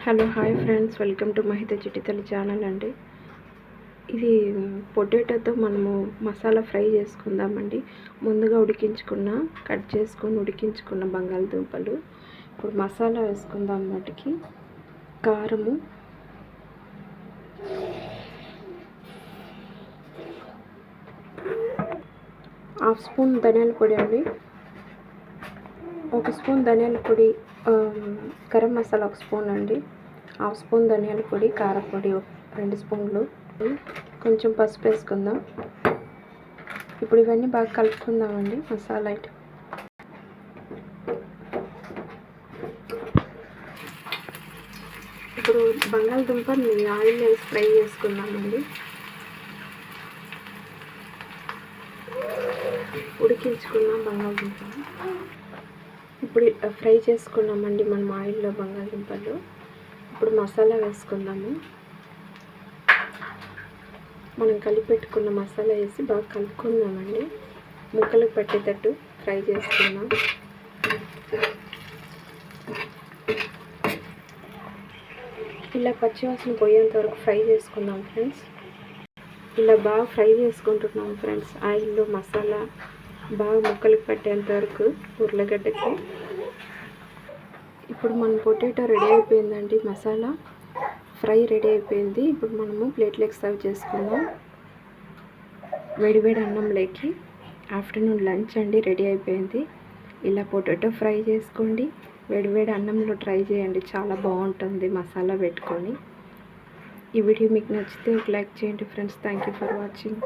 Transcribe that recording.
Hello hi friends, welcome to Mahitha Chitithalli channel అండి. ఇది పొటాటోతో మనము మసాలా ఫ్రై చేసుకుందామండి. ముందుగా కట్ చేసుకొని ఉడికించుకున్న బంగాళదుంపలు. ఇప్పుడు మసాలా వేసుకుందాం. వాటికి కారము, హాఫ్ స్పూన్ ధనియాల పొడి అండి, 1 స్పూన్ ధనియాల పొడి, గరం మసాలా 1 స్పూన్ అండి, హాఫ్ స్పూన్ ధనియాల పొడి, కారపొడి 2 స్పూన్లు, కొంచెం పసుపు వేసుకుందాం. ఇప్పుడు ఇవన్నీ బాగా కలుపుకుందామండి. మసాలా ఇప్పుడు బంగాళదుంపని ఆయిల్ వేసి ఫ్రై చేసుకుందామండి. ఉడికించుకున్నాం బంగాళదుంపలు. ఇప్పుడు ఫ్రై చేసుకున్నామండి మనం ఆయిల్లో బంగాళదుంపలు. ఇప్పుడు మసాలా వేసుకుందాము. మనం కలిపెట్టుకున్న మసాలా వేసి బాగా కలుపుకుందామండి. ముక్కలకు పట్టేటట్టు ఫ్రై చేసుకుందాం. ఇలా పచ్చివాసన పోయేంత వరకు ఫ్రై చేసుకుందాం ఫ్రెండ్స్. ఇలా బాగా ఫ్రై చేసుకుంటున్నాం ఫ్రెండ్స్. ఆయిల్లో మసాలా బాగా ముక్కలకు పట్టేంత వరకు ఉర్లగడ్డకి. ఇప్పుడు మన పొటాటో రెడీ అయిపోయిందండి. మసాలా ఫ్రై రెడీ అయిపోయింది. ఇప్పుడు మనము ప్లేట్లోకి సర్వ్ చేసుకుందాం. వేడివేడి అన్నంలోకి. ఆఫ్టర్నూన్ లంచ్ అండి రెడీ అయిపోయింది. ఇలా పొటాటో ఫ్రై చేసుకోండి. వేడివేడి అన్నంలో ట్రై చేయండి, చాలా బాగుంటుంది మసాలా పెట్టుకొని. ఈ వీడియో మీకు నచ్చితే లైక్ చేయండి friends. Thank you for watching.